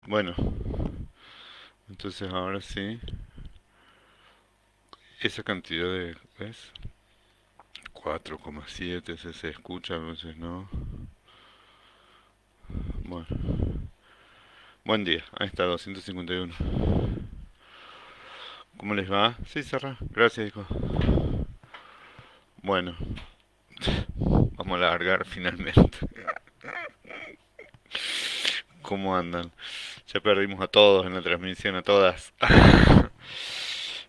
Bueno, entonces ahora sí, esa cantidad de, ¿ves? 4,7 se escucha, a veces no. Bueno, buen día, ahí está, 251. ¿Cómo les va? Sí, Serra, gracias, hijo. Bueno, vamos a largar finalmente. ¿Cómo andan? Ya perdimos a todos en la transmisión, a todas.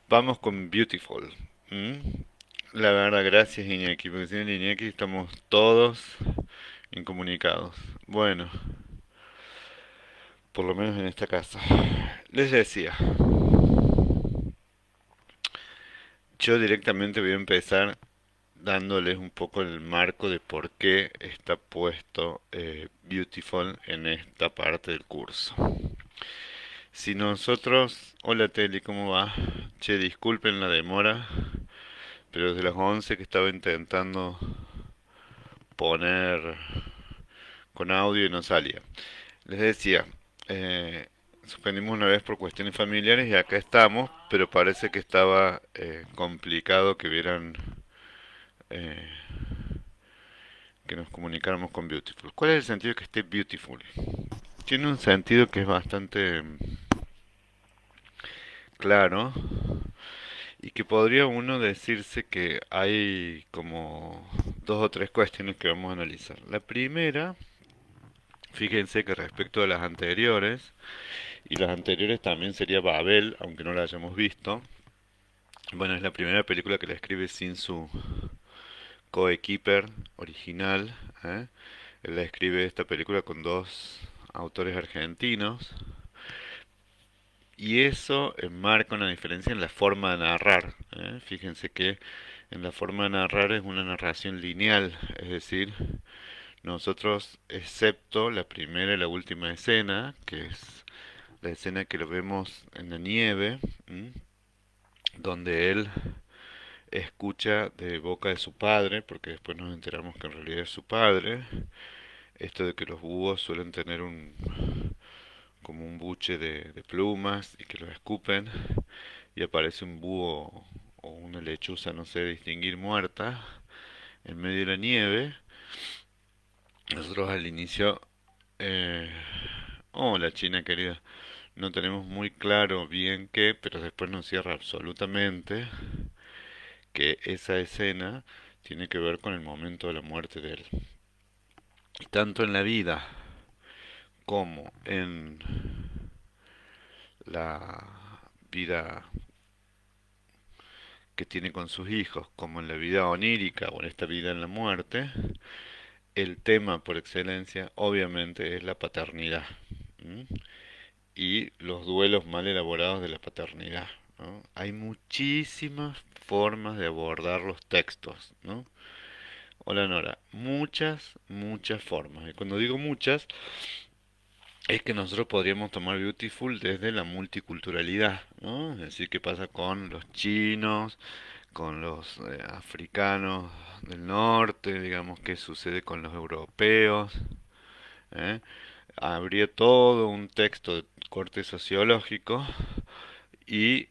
Vamos con Beautiful. ¿Mm? La verdad, gracias Iñaki, porque sin el Iñaki estamos todos incomunicados. Bueno, por lo menos en esta casa. Les decía, yo directamente voy a empezar dándoles un poco el marco de por qué está puesto Beautiful en esta parte del curso. Si nosotros... Hola Teli, ¿cómo va? Che, disculpen la demora, pero desde las 11 que estaba intentando poner con audio y no salía. Les decía, eh, suspendimos una vez por cuestiones familiares y acá estamos, pero parece que estaba complicado que vieran, eh, que nos comunicáramos con Beautiful. ¿Cuál es el sentido de que esté Beautiful? Tiene un sentido que es bastante claro y que podría uno decirse que hay como dos o tres cuestiones que vamos a analizar. La primera, fíjense que respecto a las anteriores, y las anteriores también sería Babel, aunque no la hayamos visto. Bueno, es la primera película que la escribe sin su coequiper original. ¿Eh? Él la escribe esta película con dos autores argentinos. Y eso marca una diferencia en la forma de narrar. ¿Eh? Fíjense que en la forma de narrar es una narración lineal, es decir, nosotros, excepto la primera y la última escena, que es la escena que lo vemos en la nieve, ¿m? Donde él escucha de boca de su padre, porque después nos enteramos que en realidad es su padre, esto de que los búhos suelen tener un como un buche de plumas y que los escupen y aparece un búho o una lechuza, no sé distinguir, muerta en medio de la nieve. Nosotros al inicio, eh, hola China querida, no tenemos muy claro bien qué, pero después nos cierra absolutamente que esa escena tiene que ver con el momento de la muerte de él. Y tanto en la vida como en la vida que tiene con sus hijos, como en la vida onírica o en esta vida en la muerte, el tema por excelencia obviamente es la paternidad. ¿M? Y los duelos mal elaborados de la paternidad. ¿No? Hay muchísimas formas de abordar los textos, ¿no? Hola Nora, muchas, muchas formas. Y cuando digo muchas, es que nosotros podríamos tomar Beautiful desde la multiculturalidad, ¿no? Es decir, qué pasa con los chinos, con los africanos del norte, digamos, qué sucede con los europeos, ¿eh? Habría todo un texto de corte sociológico y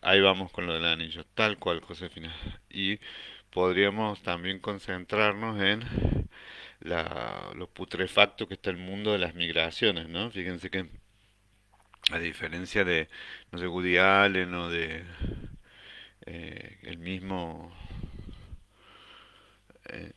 ahí vamos con lo del anillo, tal cual, Josefina. Y podríamos también concentrarnos en lo putrefacto que está el mundo de las migraciones, ¿no? Fíjense que a diferencia de, no sé, Woody Allen o de el mismo, eh,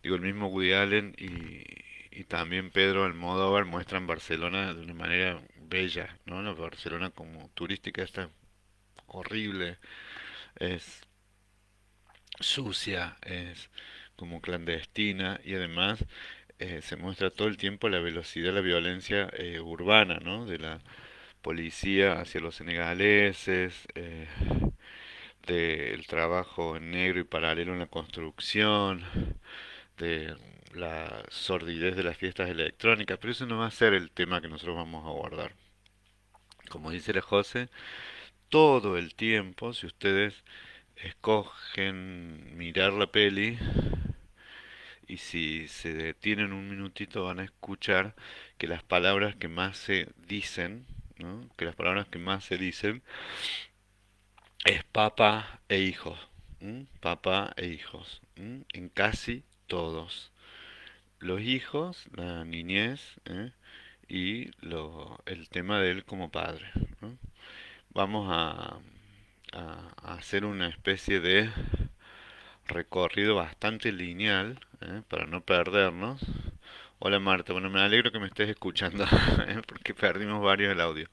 digo, el mismo Woody Allen y también Pedro Almodóvar muestran Barcelona de una manera bella, ¿no? La Barcelona como turística está horrible, es sucia, es como clandestina y además se muestra todo el tiempo la velocidad, la violencia urbana, ¿no? De la policía hacia los senegaleses, del trabajo en negro y paralelo en la construcción, de la sordidez de las fiestas electrónicas, pero eso no va a ser el tema que nosotros vamos a abordar. Como dice la José, todo el tiempo, si ustedes escogen mirar la peli y si se detienen un minutito van a escuchar que las palabras que más se dicen, ¿no? Que las palabras que más se dicen es papá e hijos, papá e hijos, en casi todos. Los hijos, la niñez, y el tema de él como padre, ¿no? Vamos a hacer una especie de recorrido bastante lineal, para no perdernos. Hola Marta, bueno, me alegro que me estés escuchando, porque perdimos varios el audio.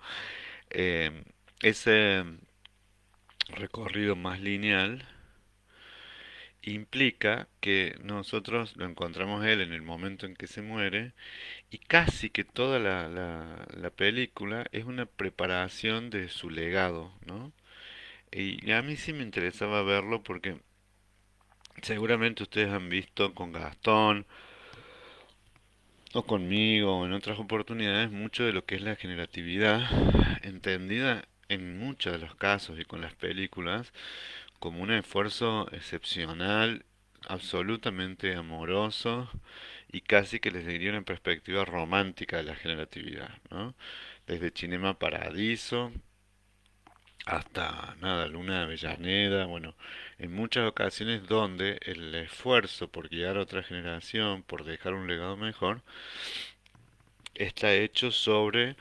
Ese recorrido más lineal implica que nosotros lo encontramos él en el momento en que se muere y casi que toda la película es una preparación de su legado, ¿no? Y a mí sí me interesaba verlo porque seguramente ustedes han visto con Gastón o conmigo o en otras oportunidades mucho de lo que es la generatividad entendida en muchos de los casos y con las películas como un esfuerzo excepcional, absolutamente amoroso y casi que les diría una perspectiva romántica de la generatividad, ¿no? Desde Cinema Paradiso hasta nada, Luna de Avellaneda, bueno, en muchas ocasiones donde el esfuerzo por guiar a otra generación, por dejar un legado mejor, está hecho sobre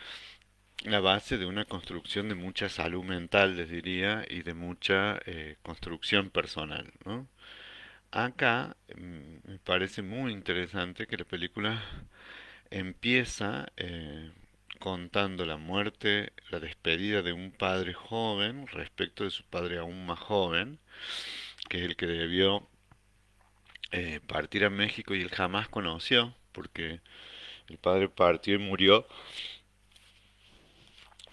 la base de una construcción de mucha salud mental, les diría, y de mucha construcción personal, ¿no? Acá me parece muy interesante que la película empieza contando la muerte, la despedida de un padre joven respecto de su padre aún más joven, que es el que debió partir a México y él jamás conoció, porque el padre partió y murió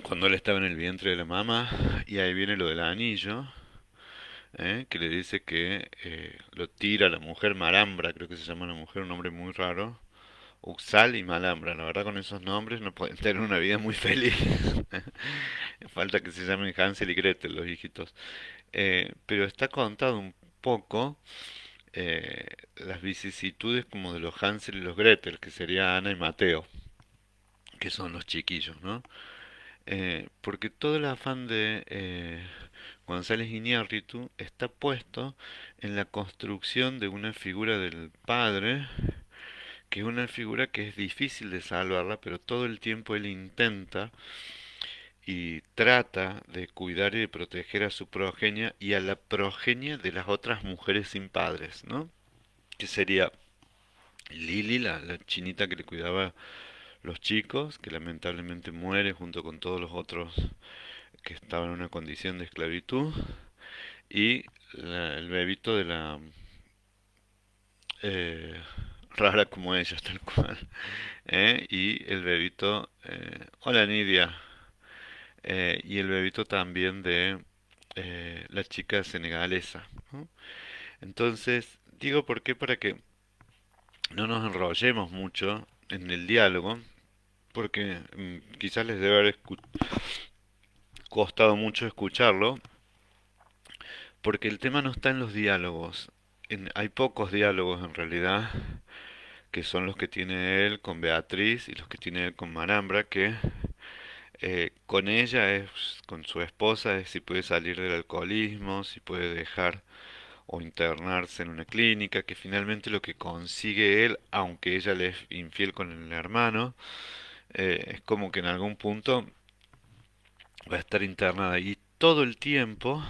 cuando él estaba en el vientre de la mamá, y ahí viene lo del anillo, que le dice que lo tira a la mujer Marambra, creo que se llama la mujer, un nombre muy raro, Uxal y Malambra, la verdad con esos nombres no pueden tener una vida muy feliz. Falta que se llamen Hansel y Gretel, los hijitos. Pero está contado un poco las vicisitudes como de los Hansel y los Gretel, que sería Ana y Mateo, que son los chiquillos, ¿no? Porque todo el afán de González Iñárritu está puesto en la construcción de una figura del padre, que es una figura que es difícil de salvarla, pero todo el tiempo él intenta y trata de cuidar y de proteger a su progenia y a la progenie de las otras mujeres sin padres, ¿no? Que sería Lili, la chinita que le cuidaba los chicos, que lamentablemente muere junto con todos los otros que estaban en una condición de esclavitud, y el bebito de la eh, rara como ella, tal cual, y el bebito, hola Nidia, y el bebito también de la chica senegalesa, ¿no? Entonces, digo por qué, para que no nos enrollemos mucho en el diálogo, porque quizás les debe haber costado mucho escucharlo, porque el tema no está en los diálogos. Hay pocos diálogos en realidad, que son los que tiene él con Beatriz y los que tiene él con Marambra, que con ella es, con su esposa, es si puede salir del alcoholismo, si puede dejar o internarse en una clínica, que finalmente lo que consigue él, aunque ella le es infiel con el hermano, es como que en algún punto va a estar internada y todo el tiempo,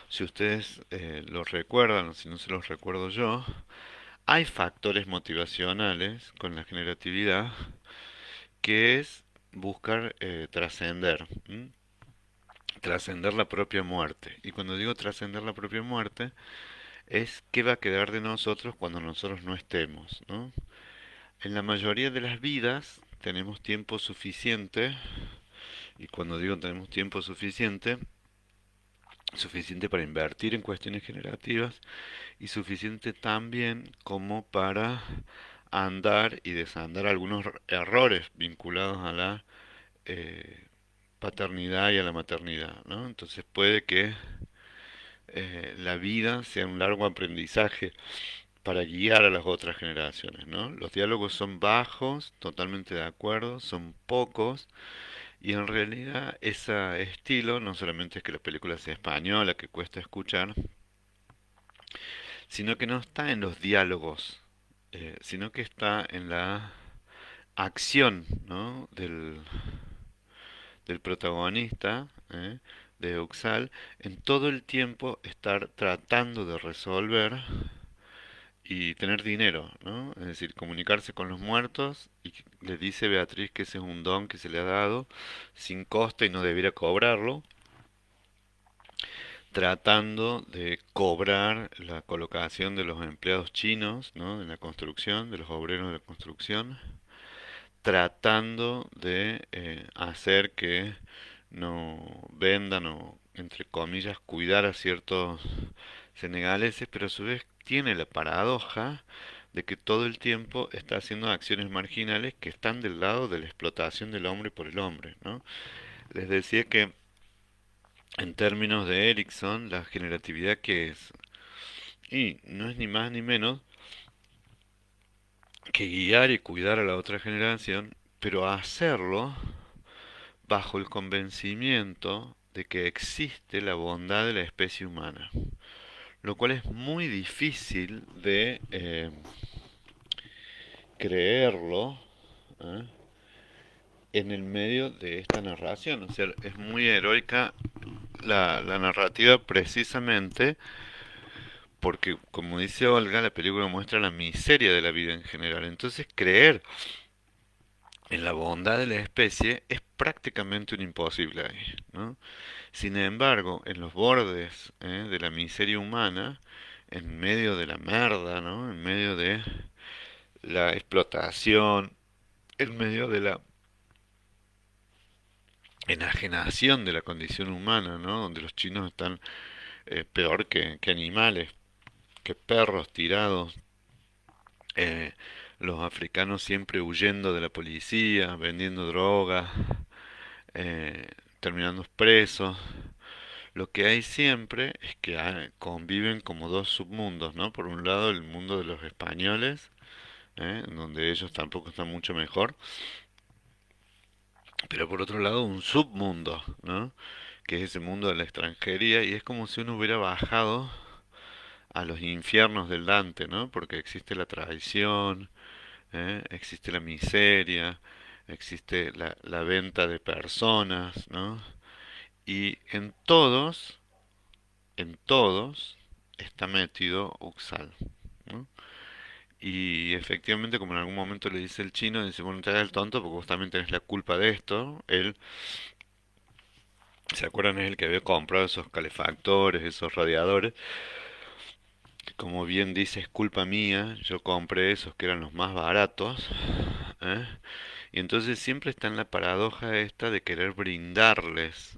si ustedes lo recuerdan o si no se los recuerdo yo, hay factores motivacionales con la generatividad que es buscar trascender, trascender la propia muerte. Y cuando digo trascender la propia muerte, es qué va a quedar de nosotros cuando nosotros no estemos, ¿no? En la mayoría de las vidas tenemos tiempo suficiente, y cuando digo tenemos tiempo suficiente, suficiente para invertir en cuestiones generativas y suficiente también como para andar y desandar algunos errores vinculados a la eh, paternidad y a la maternidad, ¿no? Entonces puede que la vida sea un largo aprendizaje para guiar a las otras generaciones, ¿no? Los diálogos son bajos, totalmente de acuerdo, son pocos, y en realidad ese estilo no solamente es que la película sea española, que cuesta escuchar, sino que no está en los diálogos, sino que está en la acción, ¿no? del protagonista, de Uxal, en todo el tiempo estar tratando de resolver y tener dinero, ¿no? Es decir, comunicarse con los muertos y le dice Beatriz que ese es un don que se le ha dado sin coste y no debiera cobrarlo, tratando de cobrar la colocación de los empleados chinos, ¿no? En la construcción, de los obreros de la construcción, tratando de hacer que no vendan o, entre comillas, cuidar a ciertos senegaleses, pero a su vez tiene la paradoja de que todo el tiempo está haciendo acciones marginales que están del lado de la explotación del hombre por el hombre, ¿no? Les decía que en términos de Erickson, la generatividad que es, y no es ni más ni menos que guiar y cuidar a la otra generación, pero hacerlo bajo el convencimiento de que existe la bondad de la especie humana, lo cual es muy difícil de creerlo, ¿eh? En el medio de esta narración. O sea, es muy heroica la narrativa precisamente porque, como dice Olga, la película muestra la miseria de la vida en general. Entonces, creer en la bondad de la especie es prácticamente un imposible ahí, ¿no? Sin embargo, en los bordes de la miseria humana, en medio de la merda, ¿no? En medio de la explotación, en medio de la enajenación de la condición humana, ¿no? Donde los chinos están peor que animales, que perros tirados, eh, los africanos siempre huyendo de la policía, vendiendo drogas, eh, terminando presos. Lo que hay siempre es que conviven como dos submundos, ¿no? Por un lado el mundo de los españoles, donde ellos tampoco están mucho mejor, pero por otro lado un submundo, ¿no? Que es ese mundo de la extranjería y es como si uno hubiera bajado a los infiernos del Dante, ¿no? Porque existe la traición, existe la miseria, existe la venta de personas, ¿no? Y en todos está metido Uxal, ¿no? Y efectivamente, como en algún momento le dice el chino, dice, bueno, no te hagas el tonto porque vos también tenés la culpa de esto. Él, ¿se acuerdan? Es el que había comprado esos calefactores, esos radiadores, que como bien dice, es culpa mía, yo compré esos que eran los más baratos, ¿eh? Y entonces siempre está en la paradoja esta de querer brindarles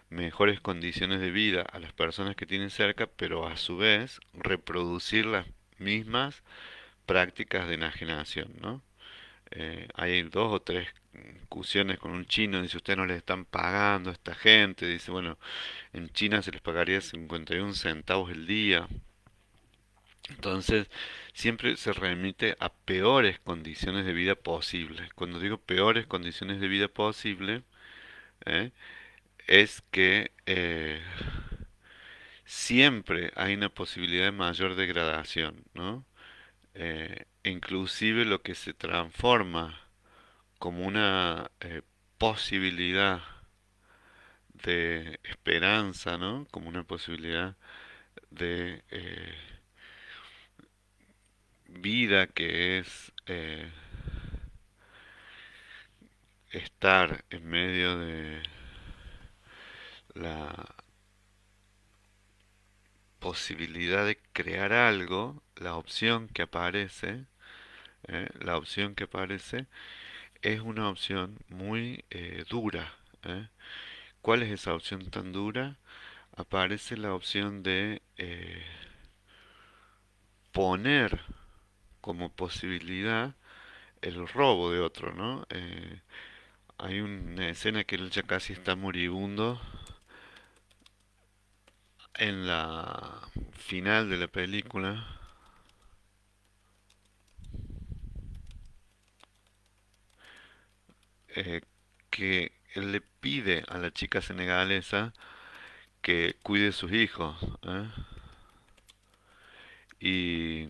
mejores condiciones de vida a las personas que tienen cerca, pero a su vez reproducir las mismas prácticas de enajenación, ¿no? Hay dos o tres discusiones con un chino, dice, ustedes no les están pagando a esta gente, dice, bueno, en China se les pagaría 51 centavos el día. Entonces, siempre se remite a peores condiciones de vida posibles. Cuando digo peores condiciones de vida posible, ¿eh? Es que siempre hay una posibilidad de mayor degradación, ¿no? Inclusive lo que se transforma como una posibilidad de esperanza, ¿no? Como una posibilidad de vida que es estar en medio de la posibilidad de crear algo, la opción que aparece es una opción muy dura. ¿Eh? ¿Cuál es esa opción tan dura? Aparece la opción de poner como posibilidad el robo de otro, ¿no? Hay una escena que él ya casi está moribundo en la final de la película, eh, que él le pide a la chica senegalesa que cuide sus hijos, ¿eh? Y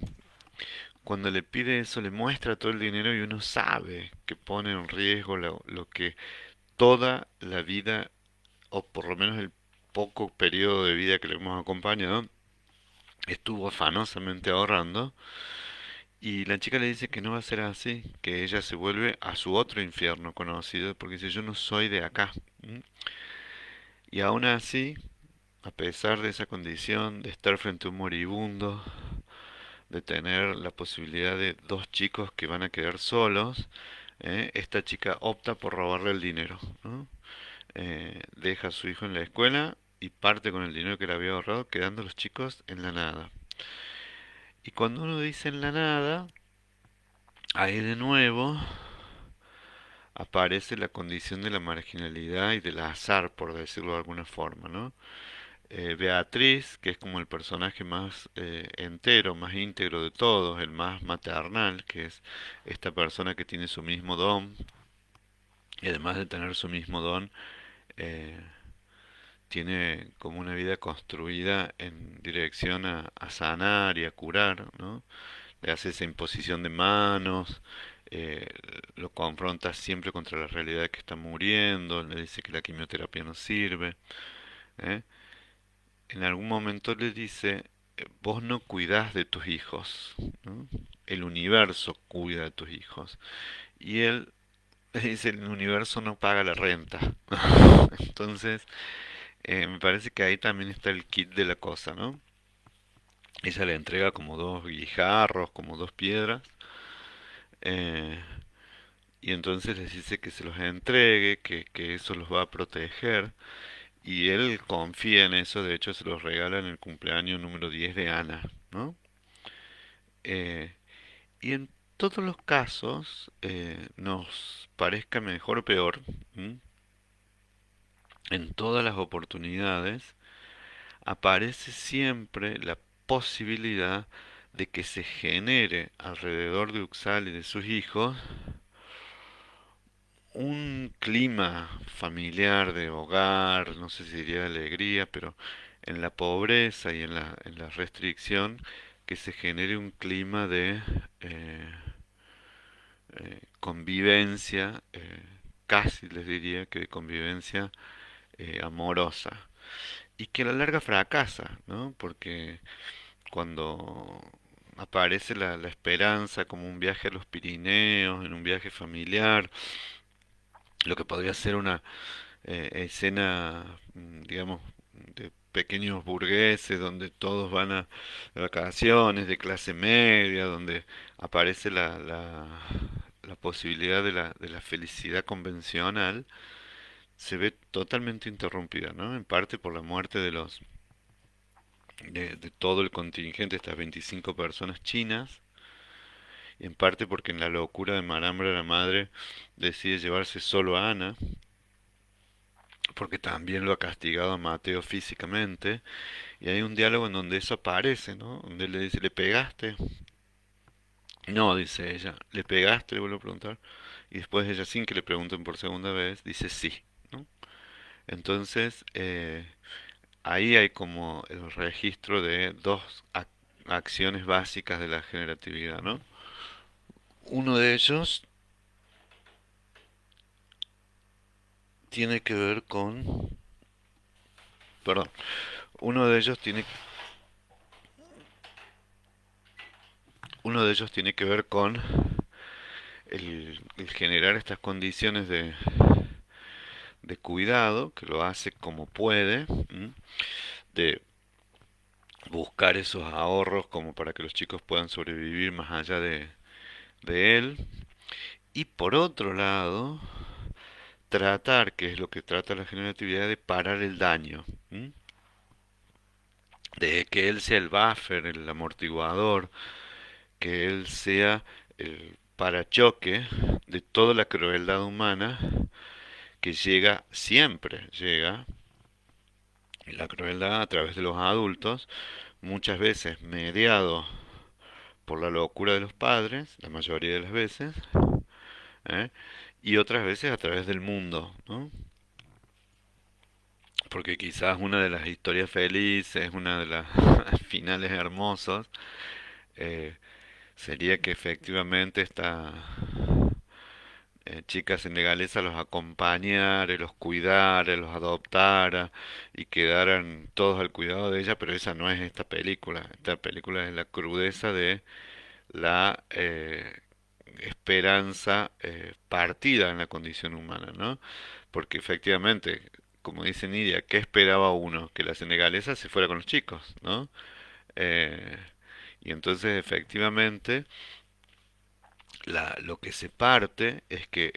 cuando le pide eso, le muestra todo el dinero y uno sabe que pone en riesgo lo que toda la vida, o por lo menos el poco periodo de vida que le hemos acompañado, estuvo afanosamente ahorrando. Y la chica le dice que no va a ser así, que ella se vuelve a su otro infierno conocido, porque dice, yo no soy de acá. ¿M? Y aún así, a pesar de esa condición, de estar frente a un moribundo, de tener la posibilidad de dos chicos que van a quedar solos, esta chica opta por robarle el dinero, ¿no? Deja a su hijo en la escuela y parte con el dinero que le había ahorrado, quedando los chicos en la nada. Y cuando uno dice en la nada, ahí de nuevo aparece la condición de la marginalidad y del azar, por decirlo de alguna forma, ¿no? Beatriz, que es como el personaje más entero, más íntegro de todos, el más maternal, que es esta persona que tiene su mismo don, y además de tener su mismo don, eh, tiene como una vida construida en dirección a sanar y a curar, ¿no? Le hace esa imposición de manos, eh, lo confronta siempre contra la realidad de que está muriendo, le dice que la quimioterapia no sirve, ¿eh? En algún momento le dice, vos no cuidás de tus hijos, ¿no? El universo cuida de tus hijos. Y él le dice, el universo no paga la renta. Entonces, me parece que ahí también está el kit de la cosa, ¿no? Ella le entrega como dos guijarros, como dos piedras, eh, y entonces les dice que se los entregue, que eso los va a proteger, y él confía en eso, de hecho se los regala en el cumpleaños número 10 de Ana, ¿no? Eh, y en todos los casos, nos parezca mejor o peor, ¿m? En todas las oportunidades, aparece siempre la posibilidad de que se genere alrededor de Uxal y de sus hijos un clima familiar de hogar, no sé si diría de alegría, pero en la pobreza y en la restricción, que se genere un clima de convivencia, casi les diría que de convivencia amorosa, y que a la larga fracasa, ¿no? Porque cuando aparece la esperanza como un viaje a los Pirineos, en un viaje familiar, lo que podría ser una escena, digamos, de pequeños burgueses, donde todos van a de vacaciones, de clase media, donde aparece la posibilidad de la felicidad convencional, se ve totalmente interrumpida, ¿no? En parte por la muerte de todo el contingente, estas 25 personas chinas, y en parte porque en la locura de Marambra la madre decide llevarse solo a Ana, porque también lo ha castigado a Mateo físicamente, y hay un diálogo en donde eso aparece, ¿no? Donde él le dice, ¿le pegaste? No, dice ella, ¿le pegaste? Le vuelvo a preguntar, y después ella, sin que le pregunten por segunda vez, dice sí, ¿no? Entonces, ahí hay como el registro de dos acciones básicas de la generatividad, ¿no? Uno de ellos tiene que ver con, perdón, uno de ellos tiene, uno de ellos tiene que ver con el generar estas condiciones de cuidado, que lo hace como puede, ¿m? De buscar esos ahorros como para que los chicos puedan sobrevivir más allá de él. Y por otro lado, tratar, que es lo que trata la generatividad, de parar el daño, ¿m? De que él sea el buffer, el amortiguador, que él sea el parachoque de toda la crueldad humana que llega, siempre llega, y la crueldad a través de los adultos, muchas veces mediado por la locura de los padres, la mayoría de las veces, ¿eh? y otras veces a través del mundo, ¿no? Porque quizás una de las historias felices, una de las finales hermosos, eh, sería que efectivamente esta chica senegalesa los acompañara, los cuidara, los adoptara y quedaran todos al cuidado de ella, pero esa no es esta película. Esta película es la crudeza de la esperanza partida en la condición humana, ¿no? Porque efectivamente, como dice Nidia, ¿qué esperaba uno? Que la senegalesa se fuera con los chicos, ¿no? Eh, y entonces efectivamente lo que se parte es que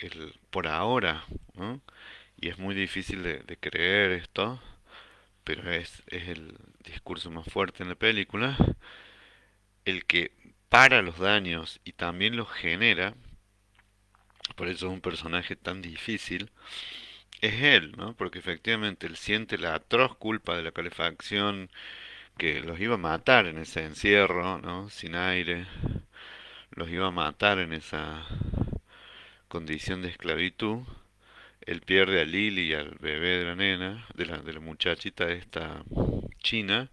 por ahora, ¿no? Y es muy difícil de creer esto, pero es el discurso más fuerte en la película, el que para los daños y también los genera, por eso es un personaje tan difícil, es él, ¿no? Porque efectivamente él siente la atroz culpa de la calefacción que los iba a matar en ese encierro, ¿no? Sin aire, los iba a matar en esa condición de esclavitud. Él pierde a Lily y al bebé de la nena, de la muchachita esta china,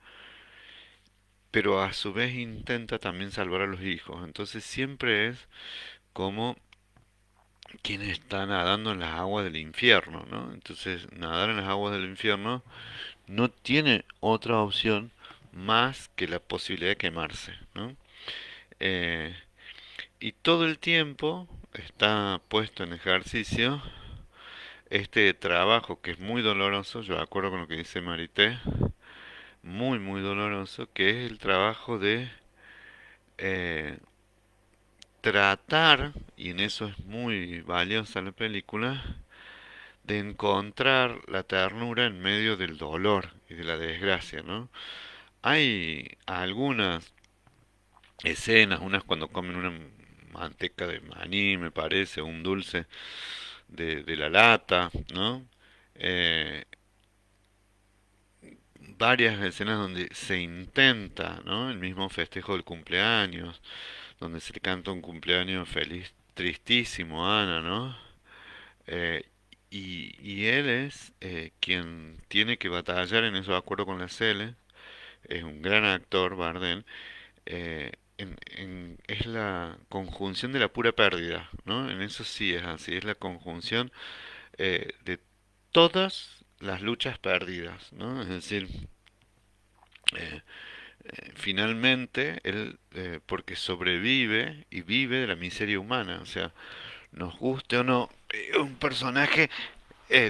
pero a su vez intenta también salvar a los hijos. Entonces siempre es como quien está nadando en las aguas del infierno, ¿no? Entonces nadar en las aguas del infierno no tiene otra opción más que la posibilidad de quemarse, ¿no? Eh, y todo el tiempo está puesto en ejercicio este trabajo que es muy doloroso, yo de acuerdo con lo que dice Marité, muy muy doloroso, que es el trabajo de eh, tratar, y en eso es muy valiosa la película, de encontrar la ternura en medio del dolor y de la desgracia, ¿no? Hay algunas escenas, unas cuando comen una manteca de maní, me parece, un dulce de la lata, ¿no? Eh, varias escenas donde se intenta, ¿no? El mismo festejo del cumpleaños, donde se le canta un cumpleaños feliz, tristísimo a Ana, ¿no? Eh, y él es quien tiene que batallar en eso, de acuerdo con la Cele, es un gran actor, Bardem, es la conjunción de la pura pérdida, ¿no? En eso sí es así, es la conjunción de todas las luchas perdidas, ¿no? Es decir, eh, finalmente él, porque sobrevive y vive de la miseria humana, o sea, nos guste o no, es un personaje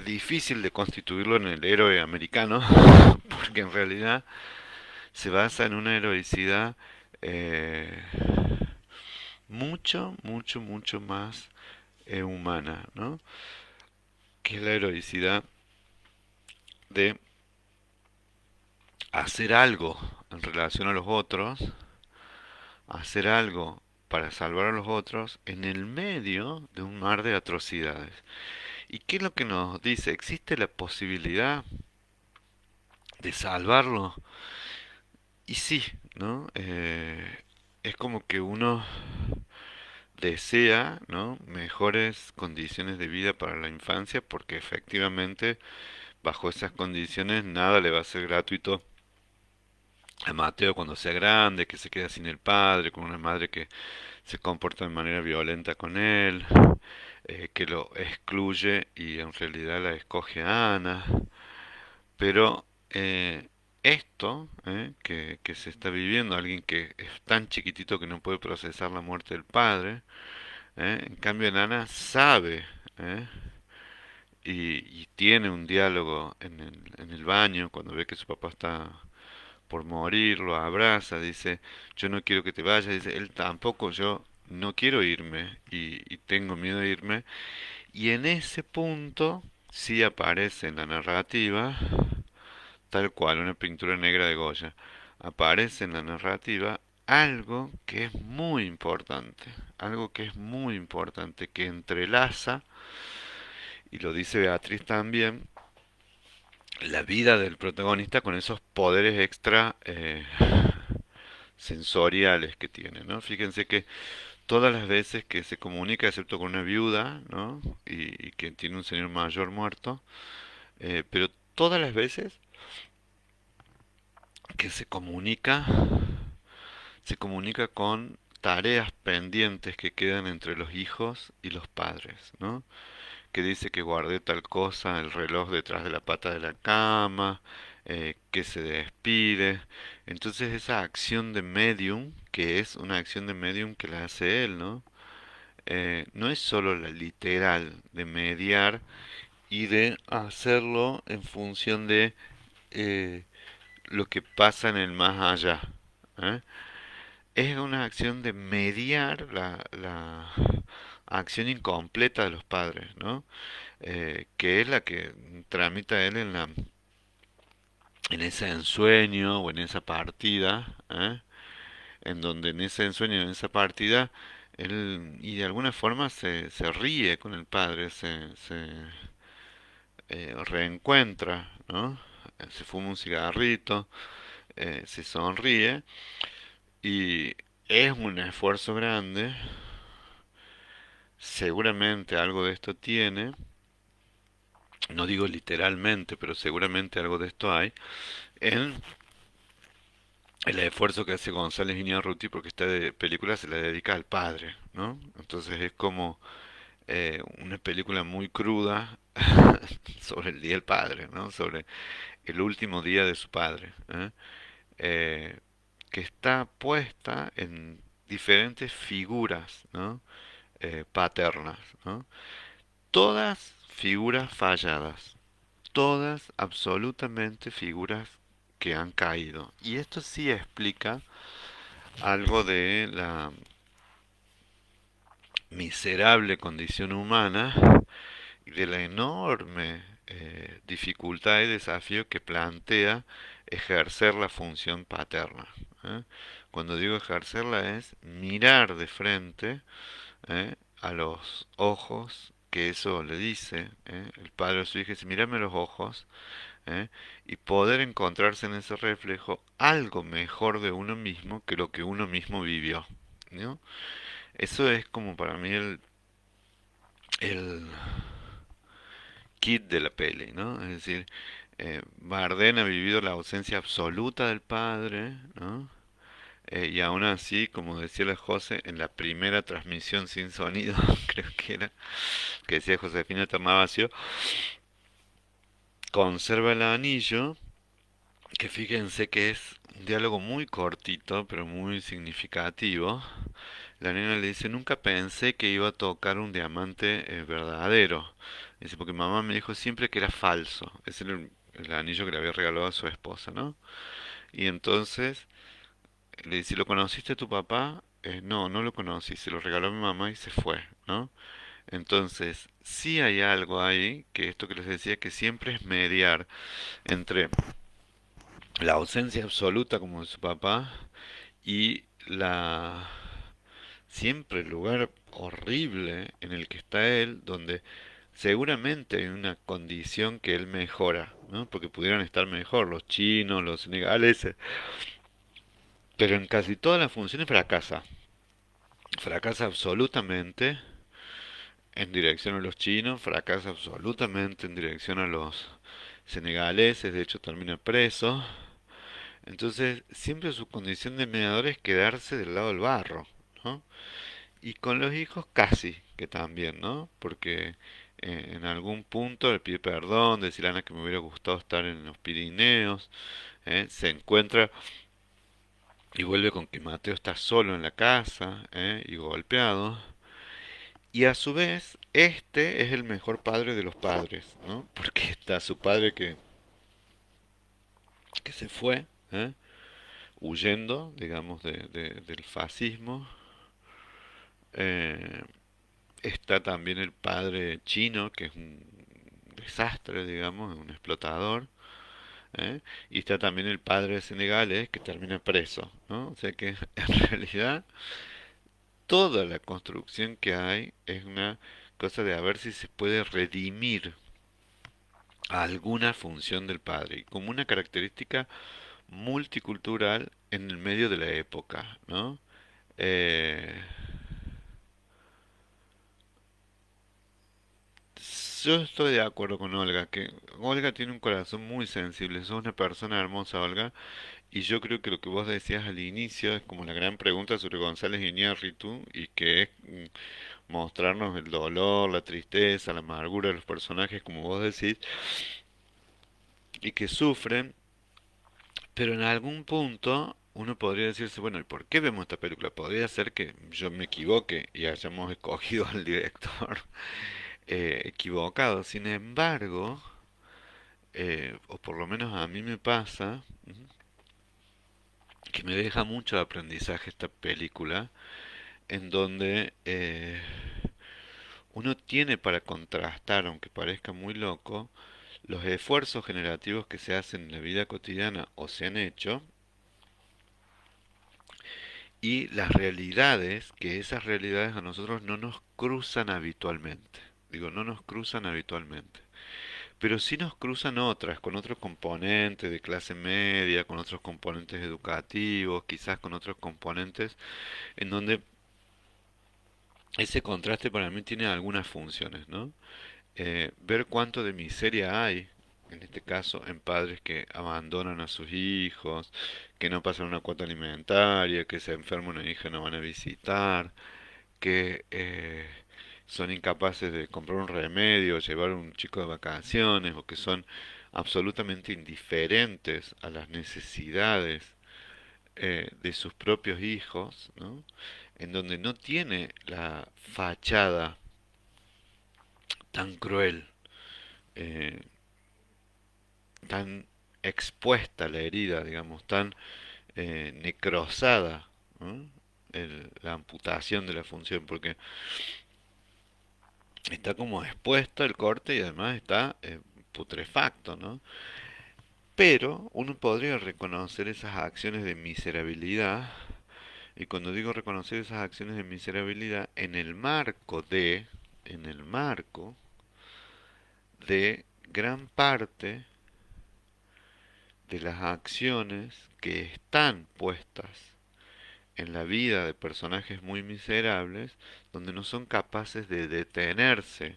difícil de constituirlo en el héroe americano, porque en realidad se basa en una heroicidad eh, mucho, mucho, mucho más humana, ¿no? Que es la heroicidad de hacer algo en relación a los otros, hacer algo para salvar a los otros en el medio de un mar de atrocidades. ¿Y qué es lo que nos dice? ¿Existe la posibilidad de salvarlo? Y sí, ¿no? Es como que uno desea, ¿no? Mejores condiciones de vida para la infancia, porque efectivamente bajo esas condiciones nada le va a ser gratuito a Mateo cuando sea grande, que se queda sin el padre, con una madre que se comporta de manera violenta con él, que lo excluye y en realidad la escoge a Ana. Pero esto que se está viviendo, alguien que es tan chiquitito que no puede procesar la muerte del padre, en cambio Ana sabe, ¿eh? Y tiene un diálogo en el baño cuando ve que su papá está por morir, lo abraza, dice, yo no quiero que te vayas, dice, él tampoco, yo no quiero irme y tengo miedo de irme. Y en ese punto sí aparece en la narrativa, tal cual, una pintura negra de Goya, aparece en la narrativa algo que es muy importante, algo que es muy importante, que entrelaza, y lo dice Beatriz también, la vida del protagonista con esos poderes extra sensoriales que tiene, ¿no? Fíjense que todas las veces que se comunica, excepto con una viuda, ¿no? Y que tiene un señor mayor muerto, pero todas las veces que se comunica con tareas pendientes que quedan entre los hijos y los padres, ¿no? Que dice que guardé tal cosa, el reloj detrás de la pata de la cama, que se despide. Entonces esa acción de medium, que es una acción de medium que la hace él, ¿no? No es solo la literal de mediar y de hacerlo en función de eh, lo que pasa en el más allá. ¿Eh? Es una acción de mediar la acción incompleta de los padres, ¿no? Que es la que tramita él en ese ensueño o en esa partida, ¿eh? En donde en ese ensueño, en esa partida, él y de alguna forma se ríe con el padre, reencuentra, ¿no? Se fuma un cigarrito, se sonríe y es un esfuerzo grande, seguramente algo de esto tiene, no digo literalmente, pero seguramente algo de esto hay, en el esfuerzo que hace González Iñárritu porque esta película se la dedica al padre, ¿no? Entonces es como una película muy cruda sobre el día del padre, ¿no? Sobre el último día de su padre, ¿eh? Eh, que está puesta en diferentes figuras, ¿no? Paternas, ¿no? Todas figuras falladas, todas absolutamente figuras que han caído. Y esto sí explica algo de la miserable condición humana y de la enorme dificultad y desafío que plantea ejercer la función paterna. ¿Eh? Cuando digo ejercerla es mirar de frente a los ojos que eso le dice, el padre a su hija dice, mírame los ojos, ¿eh? Y poder encontrarse en ese reflejo algo mejor de uno mismo que lo que uno mismo vivió, ¿no? Eso es como para mí el kit de la peli, ¿no? Es decir, Bardem ha vivido la ausencia absoluta del padre, ¿no? Y aún así, como decía la José, en la primera transmisión sin sonido, creo que era, que decía Josefina Tamavasio, conserva el anillo, que fíjense que es un diálogo muy cortito, pero muy significativo. La nena le dice, nunca pensé que iba a tocar un diamante verdadero. Dice, porque mamá me dijo siempre que era falso. Ese era el anillo que le había regalado a su esposa, ¿no? Y entonces le dice, ¿lo conociste a tu papá? No, no lo conocí, se lo regaló a mi mamá y se fue, ¿no? Entonces, sí hay algo ahí, que esto que les decía, que siempre es mediar entre la ausencia absoluta como de su papá y la siempre el lugar horrible en el que está él, donde seguramente hay una condición que él mejora, ¿no? Porque pudieran estar mejor los chinos, los senegaleses, pero en casi todas las funciones fracasa. Fracasa absolutamente en dirección a los chinos, fracasa absolutamente en dirección a los senegaleses, de hecho termina preso. Entonces, siempre su condición de mediador es quedarse del lado del barro, ¿no? Y con los hijos casi que también, ¿no? Porque en algún punto le pide perdón, decir a Ana que me hubiera gustado estar en los Pirineos, se encuentra y vuelve con que Mateo está solo en la casa y golpeado. Y a su vez, este es el mejor padre de los padres, ¿no? Porque está su padre que se fue, huyendo, digamos, del fascismo. Eh, Está también el padre chino, que es un desastre, digamos, un explotador. ¿Eh? Y está también el padre senegales que termina preso, ¿no? O sea que en realidad toda la construcción que hay es una cosa de a ver si se puede redimir alguna función del padre, y como una característica multicultural en el medio de la época, ¿no? Eh, yo estoy de acuerdo con Olga, que Olga tiene un corazón muy sensible, sos una persona hermosa, Olga, y yo creo que lo que vos decías al inicio es como la gran pregunta sobre González Iñárritu, y que es mostrarnos el dolor, la tristeza, la amargura de los personajes, como vos decís, y que sufren, pero en algún punto uno podría decirse, bueno, ¿y por qué vemos esta película? Podría ser que yo me equivoque y hayamos escogido al director equivocado. Sin embargo, o por lo menos a mí me pasa, que me deja mucho de aprendizaje esta película, en donde uno tiene para contrastar, aunque parezca muy loco, los esfuerzos generativos que se hacen en la vida cotidiana o se han hecho y las realidades, que esas realidades a nosotros no nos cruzan habitualmente. Digo, no nos cruzan habitualmente. Pero sí nos cruzan otras, con otros componentes de clase media, con otros componentes educativos, quizás con otros componentes, en donde ese contraste para mí tiene algunas funciones, ¿no? Ver cuánto de miseria hay, en este caso, en padres que abandonan a sus hijos, que no pasan una cuota alimentaria, que se enferma una hija y no van a visitar, que son incapaces de comprar un remedio, llevar a un chico de vacaciones, o que son absolutamente indiferentes a las necesidades de sus propios hijos, ¿no? En donde no tiene la fachada tan cruel, eh, tan expuesta la herida, digamos, tan necrosada, ¿no? La amputación de la función, porque está como expuesto el corte y además está putrefacto, ¿no? Pero uno podría reconocer esas acciones de miserabilidad, y cuando digo reconocer esas acciones de miserabilidad, en el marco de gran parte de las acciones que están puestas en la vida de personajes muy miserables, donde no son capaces de detenerse,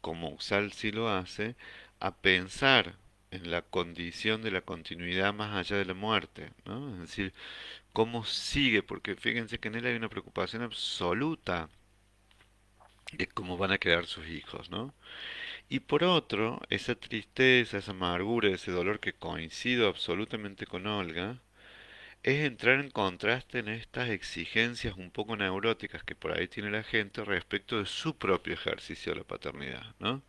como Uxal sí lo hace, a pensar en la condición de la continuidad más allá de la muerte, ¿no? Es decir, cómo sigue, porque fíjense que en él hay una preocupación absoluta de cómo van a quedar sus hijos, ¿no? Y por otro, esa tristeza, esa amargura, ese dolor que coincido absolutamente con Olga, es entrar en contraste en estas exigencias un poco neuróticas que por ahí tiene la gente respecto de su propio ejercicio de la paternidad, ¿no?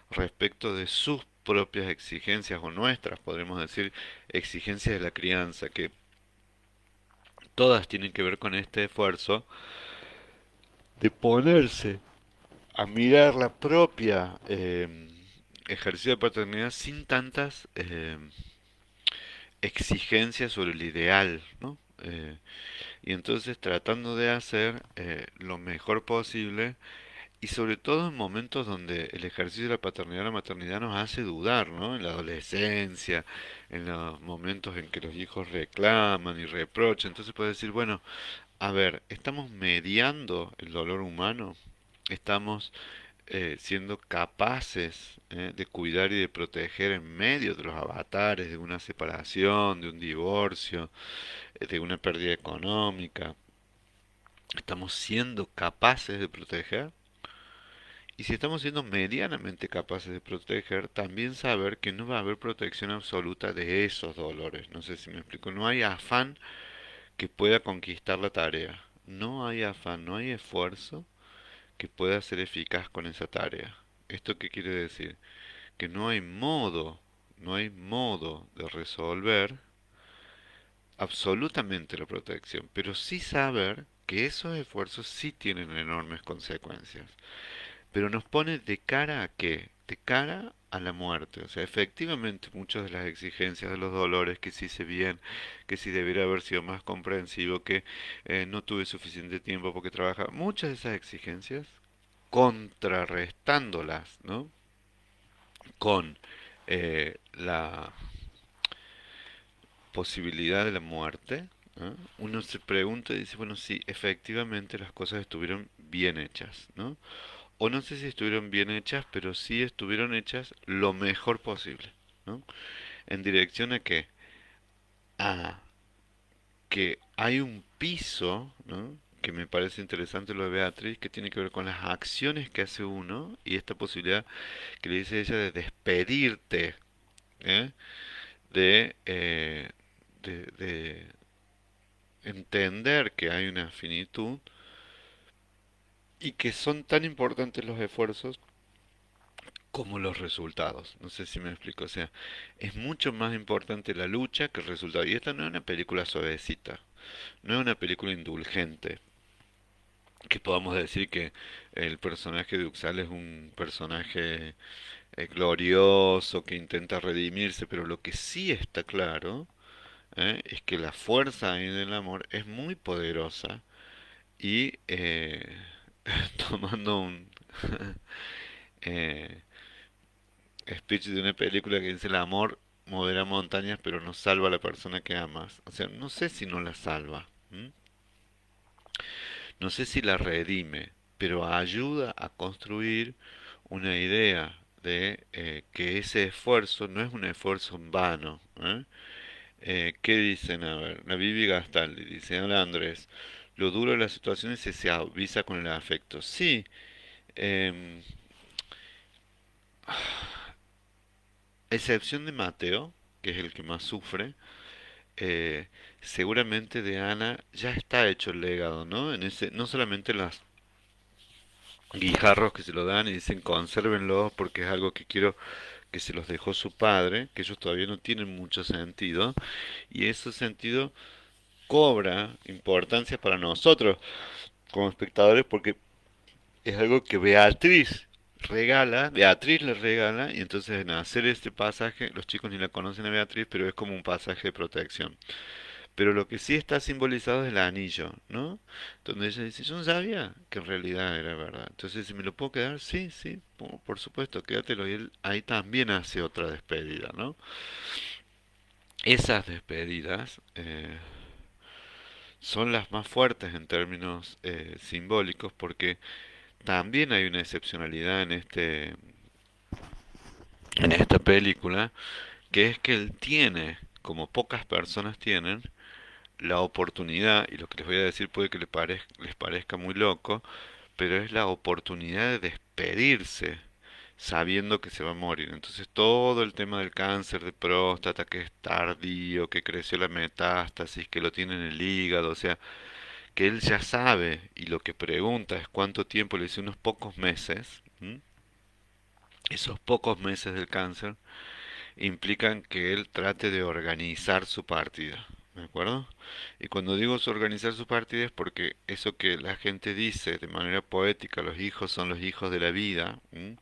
Respecto de sus propias exigencias o nuestras, podríamos decir, exigencias de la crianza, que todas tienen que ver con este esfuerzo de ponerse a mirar la propia ejercicio de paternidad sin tantas exigencias sobre el ideal, ¿no? Y entonces tratando de hacer lo mejor posible y sobre todo en momentos donde el ejercicio de la paternidad o la maternidad nos hace dudar, ¿no? En la adolescencia, en los momentos en que los hijos reclaman y reprochan, entonces puede decir, bueno, a ver, ¿estamos mediando el dolor humano? ¿Estamos siendo capaces de cuidar y de proteger en medio de los avatares de una separación, de un divorcio, de una pérdida económica? ¿Estamos siendo capaces de proteger? Y si estamos siendo medianamente capaces de proteger, también saber que no va a haber protección absoluta de esos dolores. No sé si me explico. No hay afán que pueda conquistar la tarea. No hay afán, no hay esfuerzo que pueda ser eficaz con esa tarea. ¿Esto qué quiere decir? Que no hay modo de resolver absolutamente la protección, pero sí saber que esos esfuerzos sí tienen enormes consecuencias. Pero nos pone de cara a qué? De cara a la muerte. O sea, efectivamente muchas de las exigencias de los dolores, que si hice bien, que si debería haber sido más comprensivo, que no tuve suficiente tiempo porque trabajaba, muchas de esas exigencias, contrarrestándolas, ¿no? Con la posibilidad de la muerte, ¿no? Uno se pregunta y dice, bueno, sí, efectivamente las cosas estuvieron bien hechas, ¿no? o no sé si estuvieron bien hechas, pero sí estuvieron hechas lo mejor posible, ¿no? En dirección a que, a que hay un piso, ¿no? Que me parece interesante lo de Beatriz, que tiene que ver con las acciones que hace uno y esta posibilidad que le dice ella de despedirte, ¿eh? de, eh, de entender que hay una finitud y que son tan importantes los esfuerzos como los resultados. No sé si me explico. O sea, es mucho más importante la lucha que el resultado. Y esta no es una película suavecita, no es una película indulgente. Que podamos decir que el personaje de Uxal es un personaje glorioso que intenta redimirse, pero lo que sí está claro es que la fuerza ahí del amor es muy poderosa y tomando un eh, speech de una película que dice el amor moverá montañas pero no salva a la persona que amas. O sea, no sé si no la salva, ¿m? No sé si la redime, pero ayuda a construir una idea de que ese esfuerzo no es un esfuerzo en vano. ¿Qué dicen? A ver, la Vivi Gastaldi dice, hola Andrés, lo duro de las situaciones es se avisa con el afecto. Sí, em, excepción de Mateo, que es el que más sufre, eh, seguramente de Ana ya está hecho el legado, ¿no? En ese, no solamente los guijarros que se lo dan y dicen consérvenlo porque es algo que quiero que se los dejó su padre, que ellos todavía no tienen mucho sentido, y ese sentido cobra importancia para nosotros como espectadores porque es algo que Beatriz le regala, y entonces en hacer este pasaje, los chicos ni la conocen a Beatriz, pero es como un pasaje de protección. Pero lo que sí está simbolizado es el anillo, ¿no? Donde ella dice, yo no sabía que en realidad era verdad. Entonces, si me lo puedo quedar, sí, sí, por supuesto, quédatelo. Y él ahí también hace otra despedida, ¿no? Esas despedidas son las más fuertes en términos simbólicos porque también hay una excepcionalidad en esta película, que es que él tiene, como pocas personas tienen, la oportunidad, y lo que les voy a decir puede que les parezca muy loco, pero es la oportunidad de despedirse sabiendo que se va a morir. Entonces todo el tema del cáncer de próstata, que es tardío, que creció la metástasis, que lo tiene en el hígado, o sea, que él ya sabe y lo que pregunta es cuánto tiempo, le dice unos pocos meses. ¿M? Esos pocos meses del cáncer implican que él trate de organizar su partida, ¿de acuerdo? Y cuando digo organizar su partida es porque eso que la gente dice de manera poética, los hijos son los hijos de la vida, ¿m?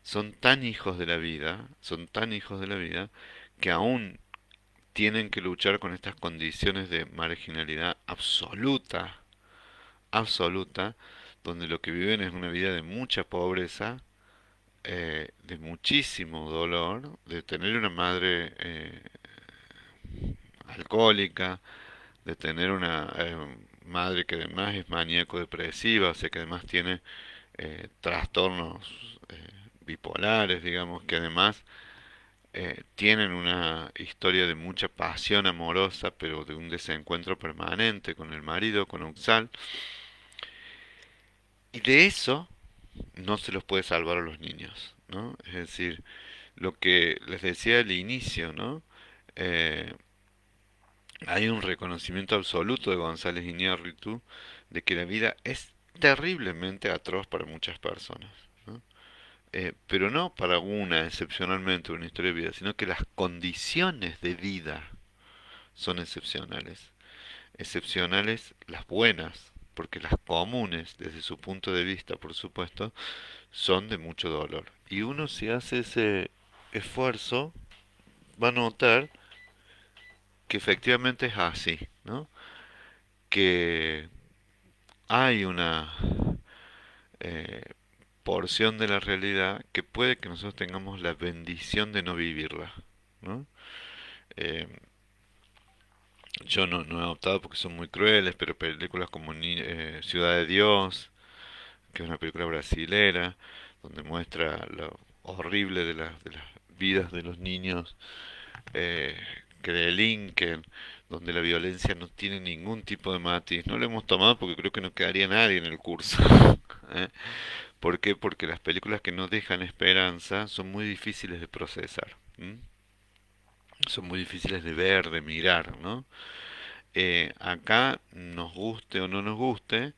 Son tan hijos de la vida, son tan hijos de la vida, que aún tienen que luchar con estas condiciones de marginalidad absoluta, absoluta, donde lo que viven es una vida de mucha pobreza, de muchísimo dolor, de tener una madre alcohólica, de tener una madre que además es maníaco depresiva, o sea que además tiene trastornos bipolares, digamos, que además tienen una historia de mucha pasión amorosa, pero de un desencuentro permanente con el marido, con Uxal, y de eso no se los puede salvar a los niños, ¿no? Es decir, lo que les decía al inicio, ¿no? Eh, Hay un reconocimiento absoluto de González Iñárritu de que la vida es terriblemente atroz para muchas personas, ¿no? Pero no para una excepcionalmente una historia de vida, sino que las condiciones de vida son excepcionales. Excepcionales las buenas, porque las comunes, desde su punto de vista, por supuesto, son de mucho dolor. Y uno si hace ese esfuerzo, va a notar que efectivamente es así, ¿no? Que hay una eh, porción de la realidad que puede que nosotros tengamos la bendición de no vivirla, ¿no? Eh, yo no he optado porque son muy crueles, pero películas como Ciudad de Dios, que es una película brasilera, donde muestra lo horrible de las vidas de los niños eh, que delinquen, donde la violencia no tiene ningún tipo de matiz. No lo hemos tomado porque creo que no quedaría nadie en el curso. ¿eh? ¿Por qué? Porque las películas que no dejan esperanza son muy difíciles de procesar. ¿M? Son muy difíciles de ver, de mirar, ¿no? Acá, nos guste o no nos guste,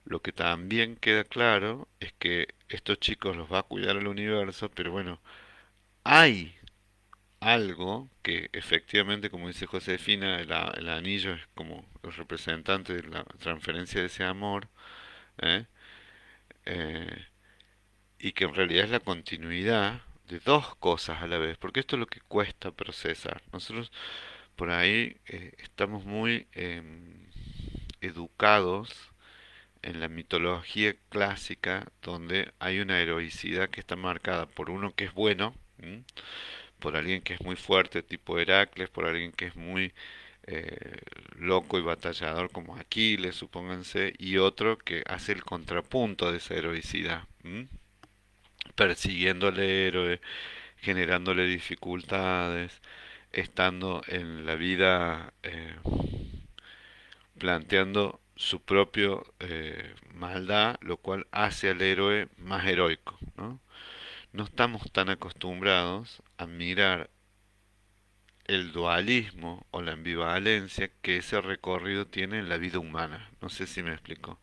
lo que también queda claro es que estos chicos los va a cuidar el universo, pero bueno, hay algo que efectivamente, como dice Josefina, el anillo es como el representante de la transferencia de ese amor, ¿eh? Eh, y que en realidad es la continuidad de dos cosas a la vez, porque esto es lo que cuesta procesar. Nosotros por ahí estamos muy educados en la mitología clásica, donde hay una heroicidad que está marcada por uno que es bueno, ¿m? Por alguien que es muy fuerte, tipo Heracles, por alguien que es muy eh, loco y batallador como Aquiles, supónganse, y otro que hace el contrapunto de esa heroicidad, ¿m? Persiguiendo al héroe, generándole dificultades, estando en la vida planteando su propio maldad, lo cual hace al héroe más heroico, ¿no? No estamos tan acostumbrados a mirar el dualismo o la ambivalencia que ese recorrido tiene en la vida humana. No sé si me explico.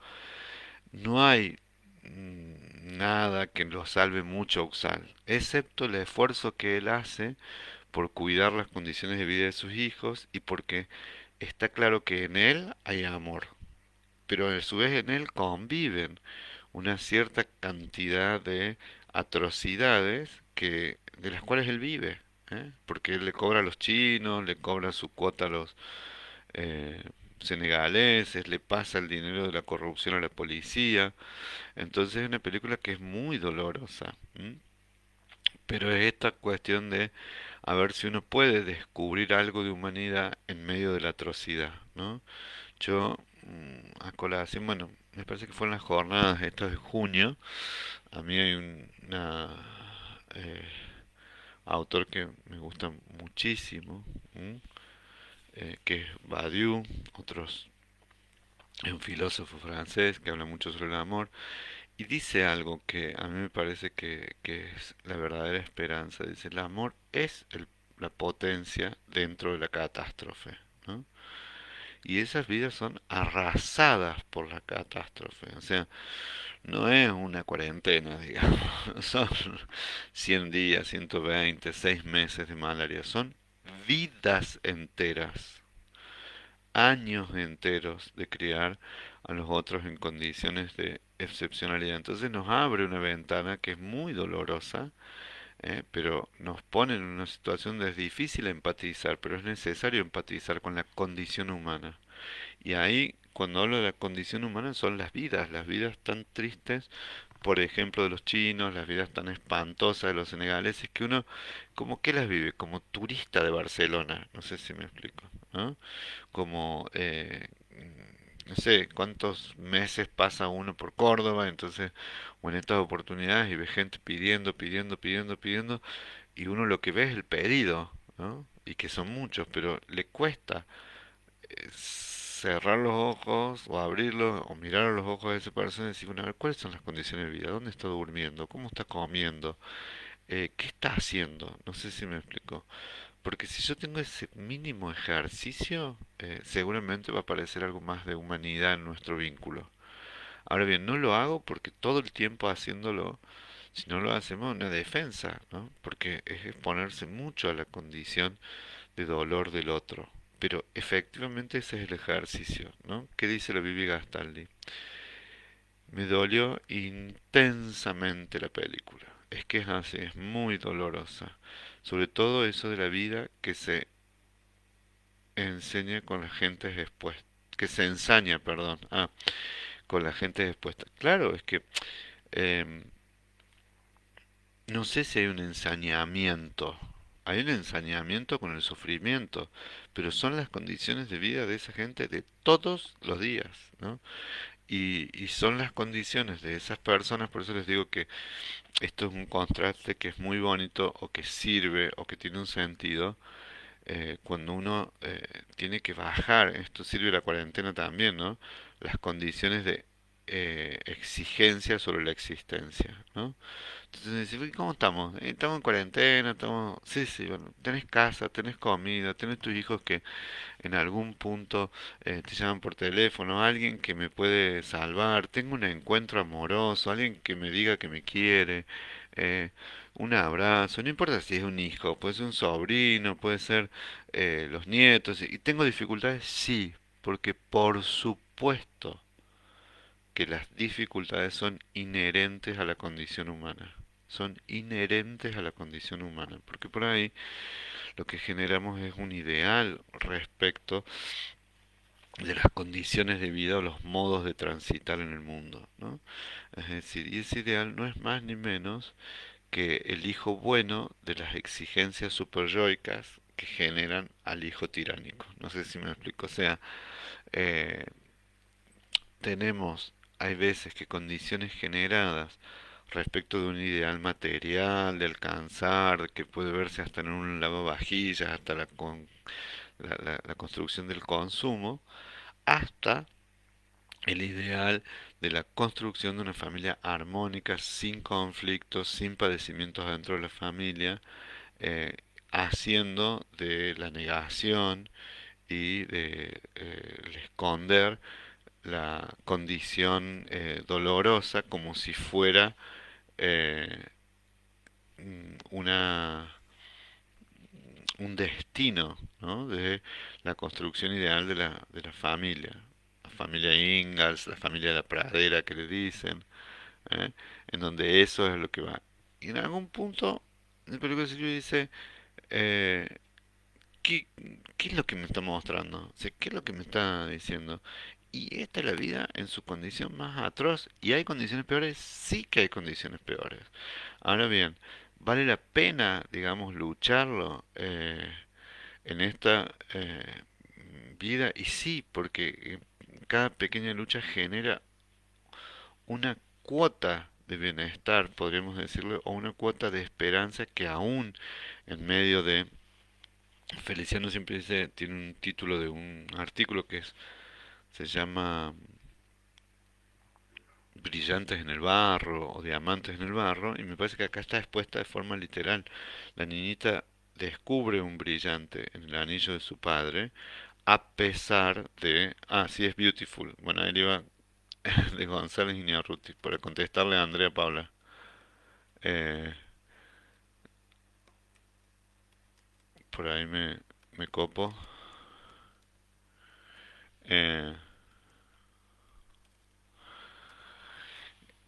No hay nada que lo salve mucho a Uxal, excepto el esfuerzo que él hace por cuidar las condiciones de vida de sus hijos y porque está claro que en él hay amor, pero a su vez en él conviven una cierta cantidad de atrocidades que de las cuales él vive, ¿eh? Porque él le cobra a los chinos, le cobra su cuota a los eh, senegaleses, le pasa el dinero de la corrupción a la policía. Entonces es una película que es muy dolorosa, ¿m? Pero es esta cuestión de a ver si uno puede descubrir algo de humanidad en medio de la atrocidad, ¿no? Yo, a colación, bueno, me parece que fueron las jornadas estas de junio. A mí hay una eh, autor que me gusta muchísimo, ¿m? Que es Badiou, otros, es un filósofo francés que habla mucho sobre el amor y dice algo que a mí me parece que es la verdadera esperanza. Dice, el amor es la potencia dentro de la catástrofe, ¿no? Y esas vidas son arrasadas por la catástrofe. O sea, no es una cuarentena, digamos. Son 100 días, 120, 6 meses de malaria. Son vidas enteras, años enteros de criar a los otros en condiciones de excepcionalidad. Entonces nos abre una ventana que es muy dolorosa, pero nos pone en una situación donde es difícil empatizar, pero es necesario empatizar con la condición humana. Y ahí, cuando hablo de la condición humana, son las vidas tan tristes, por ejemplo, de los chinos, las vidas tan espantosas de los senegaleses, que uno como que las vive como turista de Barcelona, no sé si me explico, ¿no? Como, no sé, cuántos meses pasa uno por Córdoba, entonces, o en estas oportunidades, y ve gente pidiendo, pidiendo, pidiendo, pidiendo, y uno lo que ve es el pedido, ¿no? Y que son muchos, pero le cuesta cerrar los ojos o abrirlos o mirar a los ojos de esa persona y decir, bueno, a ver, ¿cuáles son las condiciones de vida? ¿Dónde está durmiendo? ¿Cómo está comiendo? ¿Qué está haciendo? No sé si me explico. Porque si yo tengo ese mínimo ejercicio, seguramente va a aparecer algo más de humanidad en nuestro vínculo. Ahora bien, no lo hago porque todo el tiempo haciéndolo, si no lo hacemos, una defensa, ¿no? Porque es exponerse mucho a la condición de dolor del otro. Pero efectivamente ese es el ejercicio, ¿no? ¿Qué dice la Bibi Gastaldi? Me dolió intensamente la película. Es que es así, es muy dolorosa. Sobre todo eso de la vida que se enseña con la gente expuesta. Que se ensaña, perdón. Con la gente expuesta. Claro, es que em, no sé si hay un ensañamiento. Hay un ensañamiento con el sufrimiento, pero son las condiciones de vida de esa gente de todos los días, ¿no? Y son las condiciones de esas personas, por eso les digo que esto es un contraste que es muy bonito o que sirve o que tiene un sentido cuando uno tiene que bajar, esto sirve la cuarentena también, ¿no? Las condiciones de exigencia sobre la existencia, ¿no? Entonces, decís, ¿cómo estamos? Estamos en cuarentena, estamos... Sí, sí, bueno, tenés casa, tenés comida, tenés tus hijos que en algún punto te llaman por teléfono, alguien que me puede salvar, tengo un encuentro amoroso, alguien que me diga que me quiere, eh, un abrazo, no importa si es un hijo, puede ser un sobrino, puede ser los nietos, y tengo dificultades, sí, porque por supuesto que las dificultades son inherentes a la condición humana. Son inherentes a la condición humana, porque por ahí lo que generamos es un ideal respecto de las condiciones de vida o los modos de transitar en el mundo, ¿no? Es decir, y ese ideal no es más ni menos que el hijo bueno de las exigencias superyoicas que generan al hijo tiránico. No sé si me explico. O sea, eh, tenemos, hay veces que condiciones generadas respecto de un ideal material, de alcanzar, que puede verse hasta en un lavavajillas, hasta la construcción del consumo, hasta el ideal de la construcción de una familia armónica, sin conflictos, sin padecimientos dentro de la familia, eh, haciendo de la negación y de el esconder la condición dolorosa como si fuera eh, una un destino, ¿no? De la construcción ideal de la familia Ingalls, la familia de la pradera que le dicen, ¿eh? En donde eso es lo que va. Y en algún punto, el película Silvio dice, eh, ¿qué, ¿qué es lo que me está mostrando? O sea, ¿qué es lo que me está diciendo? Y esta es la vida en su condición más atroz. ¿Y hay condiciones peores? Sí que hay condiciones peores. Ahora bien, ¿vale la pena, digamos, lucharlo en esta vida? Y sí, porque cada pequeña lucha genera una cuota de bienestar, podríamos decirlo, o una cuota de esperanza que aún en medio de... Feliciano siempre dice, tiene un título de un artículo que es, se llama Brillantes en el barro o Diamantes en el barro, y me parece que acá está expuesta de forma literal. La niñita descubre un brillante en el anillo de su padre, a pesar de... Ah, sí, es Beautiful. Bueno, él iba de González Iñárritu para contestarle a Andrea Paula. Eh, por ahí me copo. Eh,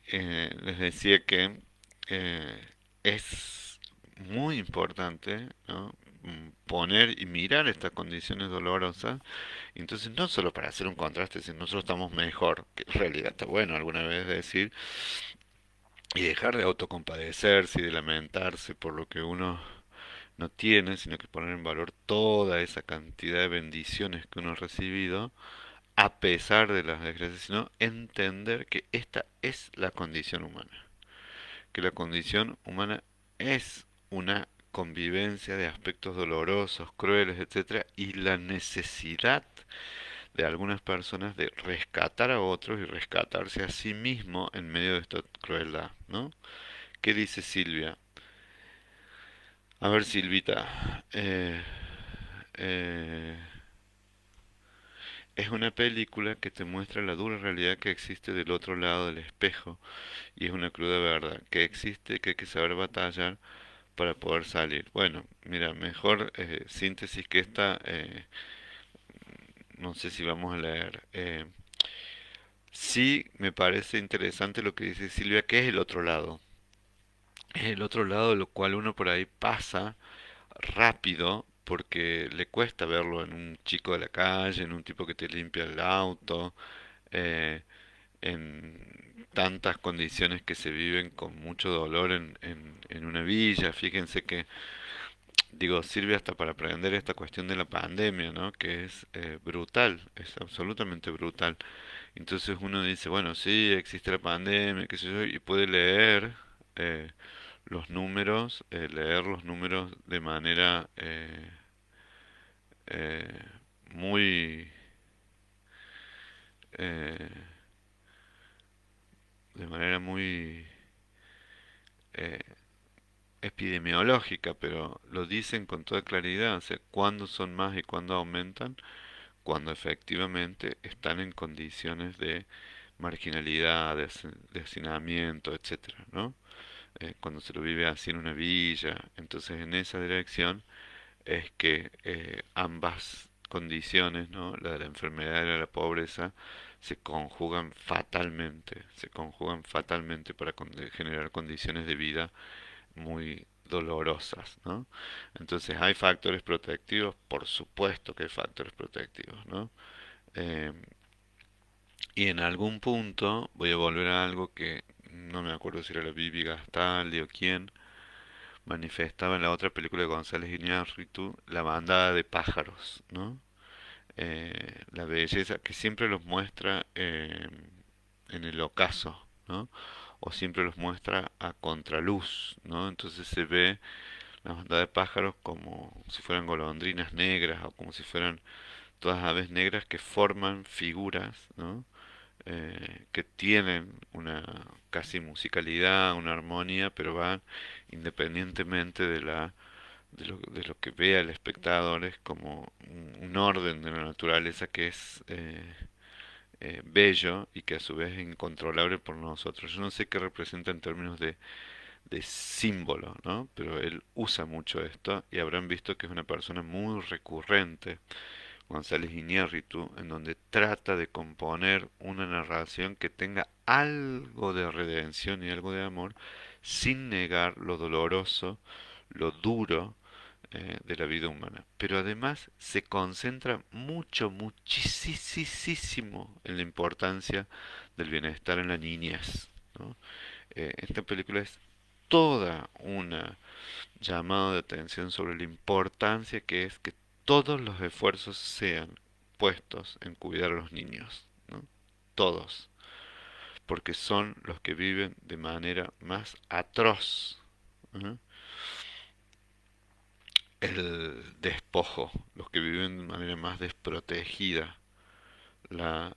Les decía que eh, es muy importante, ¿no? Poner y mirar estas condiciones dolorosas, y entonces no solo para hacer un contraste, si nosotros estamos mejor, que en realidad está bueno alguna vez decir, y dejar de autocompadecerse y de lamentarse por lo que uno no tiene, sino que poner en valor toda esa cantidad de bendiciones que uno ha recibido, a pesar de las desgracias, sino entender que esta es la condición humana, que la condición humana es una convivencia de aspectos dolorosos, crueles, etcétera, y la necesidad de algunas personas de rescatar a otros y rescatarse a sí mismo en medio de esta crueldad, ¿no? ¿Qué dice Silvia? A ver, Silvita, eh, es una película que te muestra la dura realidad que existe del otro lado del espejo, y es una cruda verdad que existe, que hay que saber batallar para poder salir. Bueno, mira, mejor síntesis que esta, no sé si vamos a leer. Sí, me parece interesante lo que dice Silvia, que es el otro lado. Es el otro lado de lo cual uno por ahí pasa rápido porque le cuesta verlo en un chico de la calle, en un tipo que te limpia el auto, eh, en tantas condiciones que se viven con mucho dolor en una villa. Fíjense que, digo, sirve hasta para aprender esta cuestión de la pandemia, ¿no? Que es brutal, es absolutamente brutal. Entonces uno dice, bueno, sí, existe la pandemia, qué sé yo, y puede leer eh, leer los números de manera eh, muy, eh, de manera muy eh, epidemiológica, pero lo dicen con toda claridad, o sea, cuándo son más y cuándo aumentan, cuando efectivamente están en condiciones de marginalidad, de hacinamiento, etcétera, ¿no? Cuando se lo vive así en una villa, entonces en esa dirección es que ambas condiciones, ¿no? La de la enfermedad y la de la pobreza, se conjugan fatalmente para generar condiciones de vida muy dolorosas, ¿no? Entonces, ¿hay factores protectivos? Por supuesto que hay factores protectivos, ¿no? Eh, y en algún punto voy a volver a algo que no me acuerdo si era la Bibi Gastaldi o quién manifestaba en la otra película de González Iñárritu, la bandada de pájaros, ¿no? La belleza que siempre los muestra en el ocaso, ¿no? O siempre los muestra a contraluz, ¿no? Entonces se ve la bandada de pájaros como si fueran golondrinas negras o como si fueran todas aves negras que forman figuras, ¿no? Que tienen una casi musicalidad, una armonía, pero van independientemente de lo que vea el espectador, es como un orden de la naturaleza que es bello y que a su vez es incontrolable por nosotros. Yo no sé qué representa en términos de símbolo, ¿no? Pero él usa mucho esto y habrán visto que es una persona muy recurrente, González Iñárritu, en donde trata de componer una narración que tenga algo de redención y algo de amor, sin negar lo doloroso, lo duro de la vida humana. Pero además se concentra mucho, muchísimo en la importancia del bienestar en la niñez, ¿no? Esta película es toda una llamado de atención sobre la importancia que es que todos los esfuerzos sean puestos en cuidar a los niños, ¿no? Todos, porque son los que viven de manera más atroz, ¿no? El despojo, los que viven de manera más desprotegida la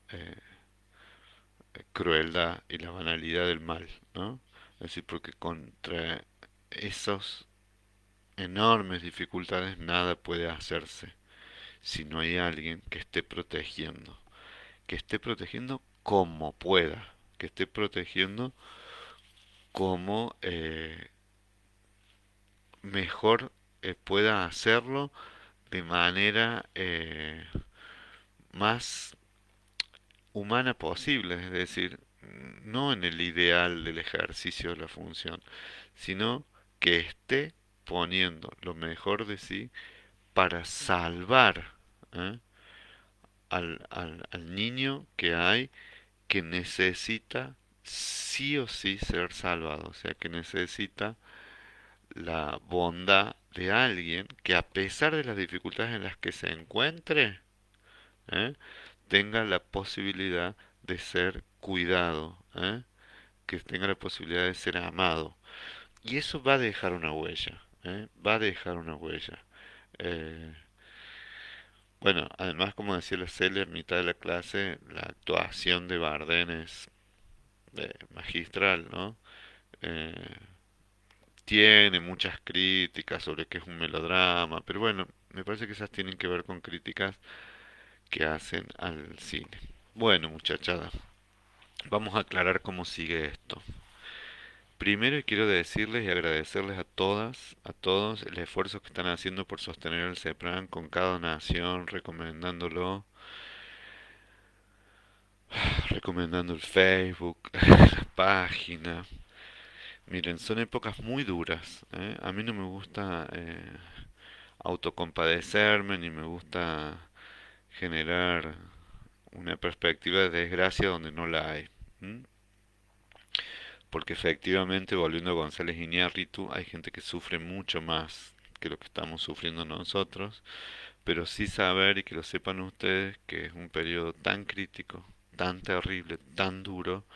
crueldad y la banalidad del mal, ¿no? Es decir, porque contra esas enormes dificultades nada puede hacerse si no hay alguien que esté protegiendo como pueda, que esté protegiendo como mejor pueda hacerlo de manera más humana posible, es decir, no en el ideal del ejercicio de la función, sino que esté poniendo lo mejor de sí para salvar ¿eh? Al niño que hay que necesita sí o sí ser salvado, o sea, que necesita la bondad de alguien que a pesar de las dificultades en las que se encuentre, ¿eh? tenga la posibilidad de ser cuidado, ¿eh? Que tenga la posibilidad de ser amado. Y eso va a dejar una huella, ¿eh? Va a dejar una huella. Eh, bueno, además, como decía la Celia en mitad de la clase, la actuación de Bardem es magistral, ¿no? Eh, tiene muchas críticas sobre que es un melodrama, pero bueno, me parece que esas tienen que ver con críticas que hacen al cine. Bueno, muchachada, vamos a aclarar cómo sigue esto. Primero quiero decirles y agradecerles a todas, a todos el esfuerzo que están haciendo por sostener el CEPRAN con cada donación, recomendando el Facebook, la página. Miren, son épocas muy duras, ¿eh? A mí no me gusta autocompadecerme ni me gusta generar una perspectiva de desgracia donde no la hay. ¿M? Porque efectivamente, volviendo a González Iñárritu, hay gente que sufre mucho más que lo que estamos sufriendo nosotros, pero sí saber y que lo sepan ustedes que es un periodo tan terrible, tan duro,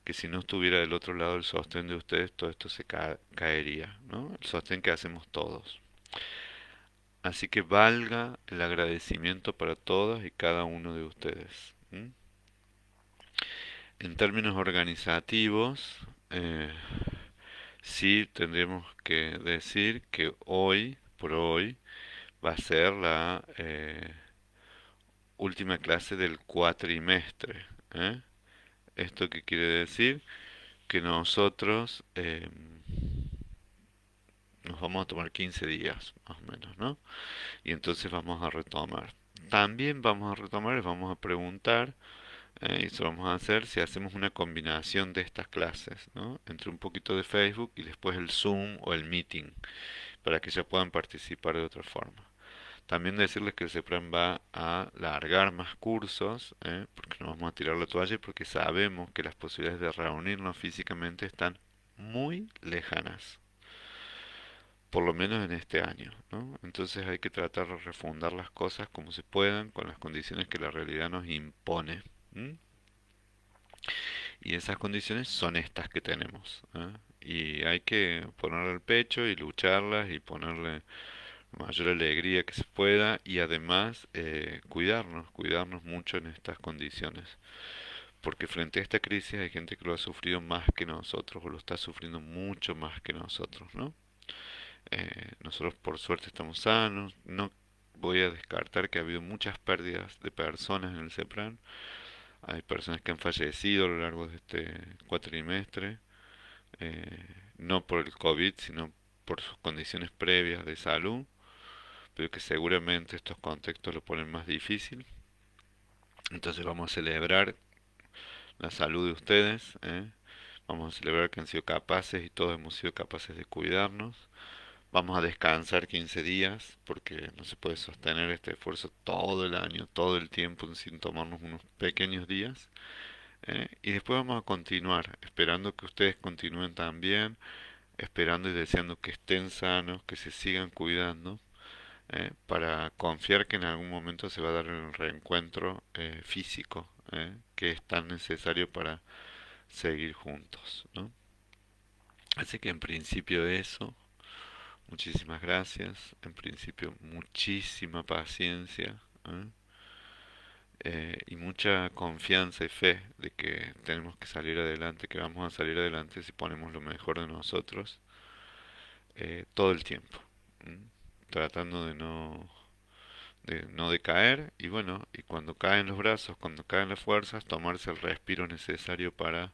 que si no estuviera del otro lado el sostén de ustedes, todo esto se caería, ¿no? El sostén que hacemos todos. Así que valga el agradecimiento para todos y cada uno de ustedes. ¿M? En términos organizativos, eh, sí tendríamos que decir que hoy, por hoy, va a ser la última clase del cuatrimestre. ¿Eh? ¿Esto qué quiere decir? Que nosotros nos vamos a tomar 15 días, más o menos, ¿no? Y entonces vamos a retomar. También vamos a retomar y vamos a preguntar, y eso vamos a hacer si hacemos una combinación de estas clases, ¿no? Entre un poquito de Facebook y después el Zoom o el Meeting, para que ya puedan participar de otra forma. También decirles que el CEPRAN va a largar más cursos, porque no vamos a tirar la toalla y porque sabemos que las posibilidades de reunirnos físicamente están muy lejanas, por lo menos en este año, ¿no? Entonces hay que tratar de refundar las cosas como se puedan, con las condiciones que la realidad nos impone. ¿M? Y esas condiciones son estas que tenemos, ¿eh? Y hay que ponerle el pecho y lucharlas y ponerle mayor alegría que se pueda y además cuidarnos mucho en estas condiciones. Porque frente a esta crisis hay gente que lo ha sufrido más que nosotros o lo está sufriendo mucho más que nosotros, ¿no? Nosotros por suerte estamos sanos, no voy a descartar que ha habido muchas pérdidas de personas en el CEPRAN, hay personas que han fallecido a lo largo de este cuatrimestre, eh, no por el COVID, sino por sus condiciones previas de salud, pero que seguramente estos contextos lo ponen más difícil. Entonces vamos a celebrar la salud de ustedes, ¿eh? Vamos a celebrar que han sido capaces y todos hemos sido capaces de cuidarnos. Vamos a descansar 15 días porque no se puede sostener este esfuerzo todo el año, todo el tiempo sin tomarnos unos pequeños días. Y después vamos a continuar, esperando que ustedes continúen también, esperando y deseando que estén sanos, que se sigan cuidando, para confiar que en algún momento se va a dar el reencuentro físico, que es tan necesario para seguir juntos, ¿no? Así que en principio eso, muchísimas gracias, en principio muchísima paciencia, ¿eh? Y mucha confianza y fe de que tenemos que salir adelante, que vamos a salir adelante si ponemos lo mejor de nosotros todo el tiempo, ¿m? Tratando de no decaer y bueno, y cuando caen los brazos, cuando caen las fuerzas, tomarse el respiro necesario para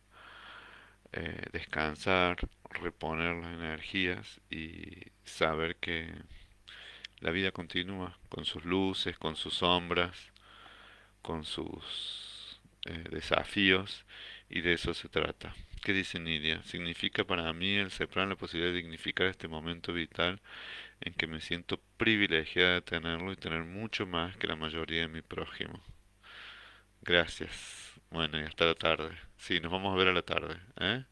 descansar, reponer las energías y saber que la vida continúa con sus luces, con sus sombras, con sus desafíos y de eso se trata. ¿Qué dice Nidia? Significa para mí el CEPRAN la posibilidad de dignificar este momento vital en que me siento privilegiada de tenerlo y tener mucho más que la mayoría de mi prójimo. Gracias. Bueno, y hasta la tarde. Sí, nos vamos a ver a la tarde, ¿eh?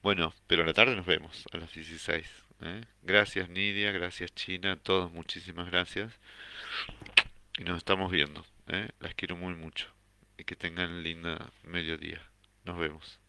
Bueno, pero a la tarde nos vemos, a las 16, ¿eh? Gracias Nidia, gracias China, a todos muchísimas gracias. Y nos estamos viendo, ¿eh? Las quiero muy mucho. Y que tengan linda mediodía. Nos vemos.